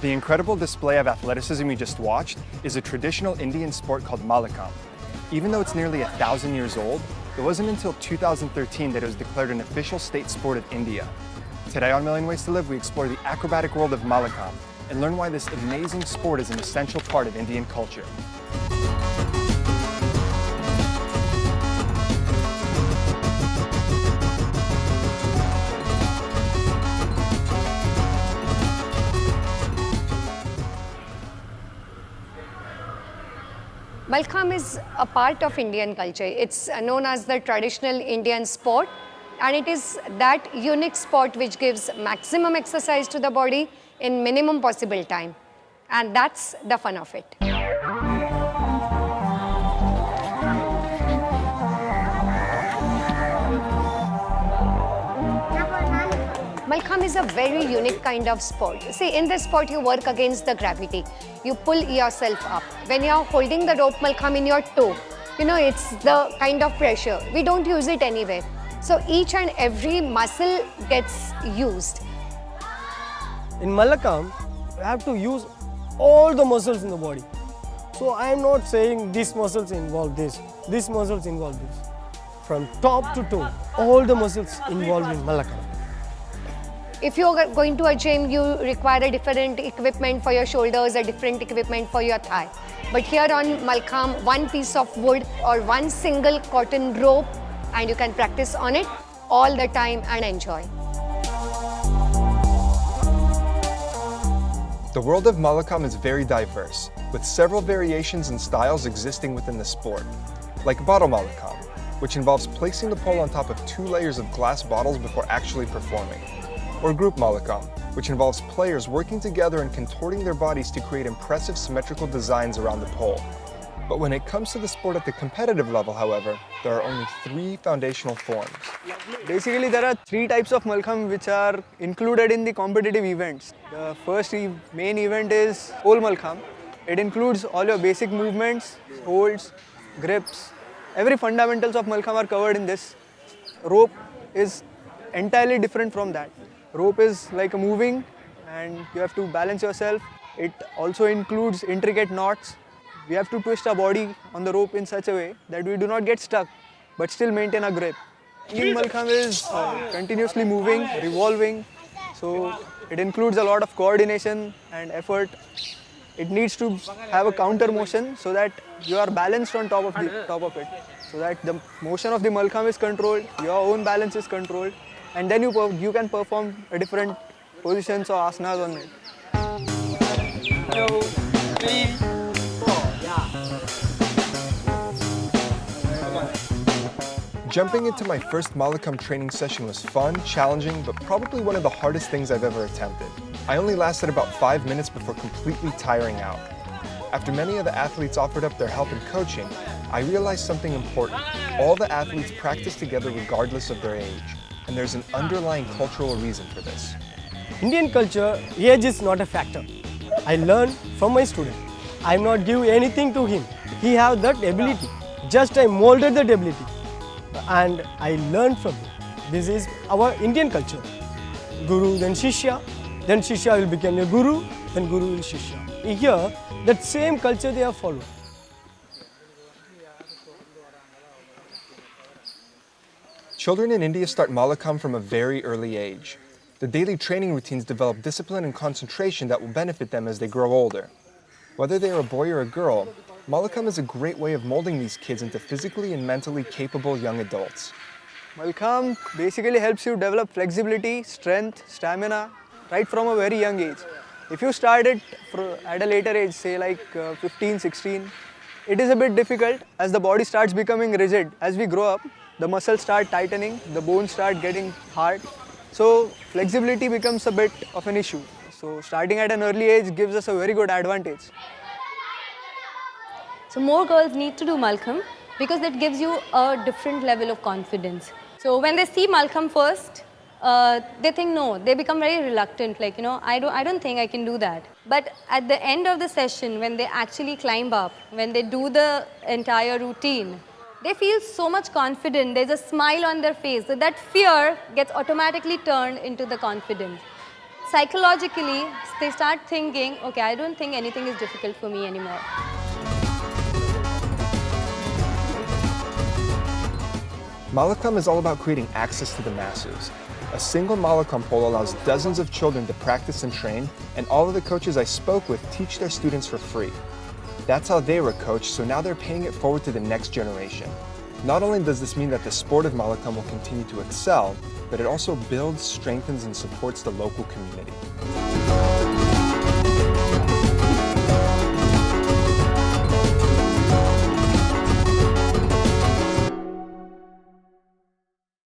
The incredible display of athleticism you just watched is a traditional Indian sport called Mallakhamb. Even though it's nearly 1,000 years old, it wasn't until 2013 that it was declared an official state sport of India. Today on Million Ways to Live, we explore the acrobatic world of Mallakhamb and learn why this amazing sport is an essential part of Indian culture. Mallakhamb is a part of Indian culture. It's known as the traditional Indian sport, and it is that unique sport which gives maximum exercise to the body in minimum possible time. And that's the fun of it. Mallakhamb is a very unique kind of sport. See, in this sport, you work against the gravity. You pull yourself up. When you're holding the rope Mallakhamb in your toe, it's the kind of pressure. We don't use it anywhere. So each and every muscle gets used. In Mallakhamb, you have to use all the muscles in the body. So I am not saying these muscles involve this, these muscles involve this. From top to toe, all the muscles involved in Mallakhamb. If you're going to a gym, you require a different equipment for your shoulders, a different equipment for your thigh. But here on Mallakhamb, one piece of wood or one single cotton rope, and you can practice on it all the time and enjoy. The world of Mallakhamb is very diverse, with several variations and styles existing within the sport, like bottle Mallakhamb, which involves placing the pole on top of 2 layers of glass bottles before actually performing. Or group Mallakhamb, which involves players working together and contorting their bodies to create impressive symmetrical designs around the pole. But when it comes to the sport at the competitive level, however, there are only 3 foundational forms. Basically, there are 3 types of Mallakhamb which are included in the competitive events. The first main event is pole Mallakhamb. It includes all your basic movements, holds, grips. Every fundamentals of Mallakhamb are covered in this. Rope is entirely different from that. Rope is like a moving and you have to balance yourself. It also includes intricate knots. We have to twist our body on the rope in such a way that we do not get stuck but still maintain a grip. Team Mallakhamb is continuously moving, revolving, so it includes a lot of coordination and effort. It needs to have a counter motion so that you are balanced on top of it, so that the motion of the Mallakhamb is controlled, your own balance is controlled, and then you can perform different positions or asanas on it. 2, 3, 4, Jumping into my first Mallakhamb training session was fun, challenging, but probably one of the hardest things I've ever attempted. I only lasted about 5 minutes before completely tiring out. After many of the athletes offered up their help and coaching, I realized something important. All the athletes practice together regardless of their age, and there's an underlying cultural reason for this. Indian culture, age is not a factor. I learned from my student. I am not give anything to him. He have that ability. Just I molded that ability. And I learned from him. This is our Indian culture. Guru, then Shishya will become a Guru, then Guru will Shishya. Here, that same culture they have followed. Children in India start Mallakhamb from a very early age. The daily training routines develop discipline and concentration that will benefit them as they grow older. Whether they are a boy or a girl, Mallakhamb is a great way of molding these kids into physically and mentally capable young adults. Mallakhamb basically helps you develop flexibility, strength, stamina right from a very young age. If you start it at a later age, say like 15, 16, it is a bit difficult as the body starts becoming rigid. As we grow up, the muscles start tightening, the bones start getting hard. So flexibility becomes a bit of an issue. So starting at an early age gives us a very good advantage. So more girls need to do Mallakhamb because it gives you a different level of confidence. So when they see Mallakhamb first, they think no, they become very reluctant, like, I don't think I can do that. But at the end of the session, when they actually climb up, when they do the entire routine, they feel so much confident, there's a smile on their face, so that fear gets automatically turned into the confidence. psychologically they start thinking, okay, I don't think anything is difficult for me anymore. Mallakhamb is all about creating access to the masses. A single Mallakhamb pole allows dozens of children to practice and train, and all of the coaches I spoke with teach their students for free. That's how they were coached, so now they're paying it forward to the next generation. Not only does this mean that the sport of Mallakhamb will continue to excel, but it also builds, strengthens, and supports the local community.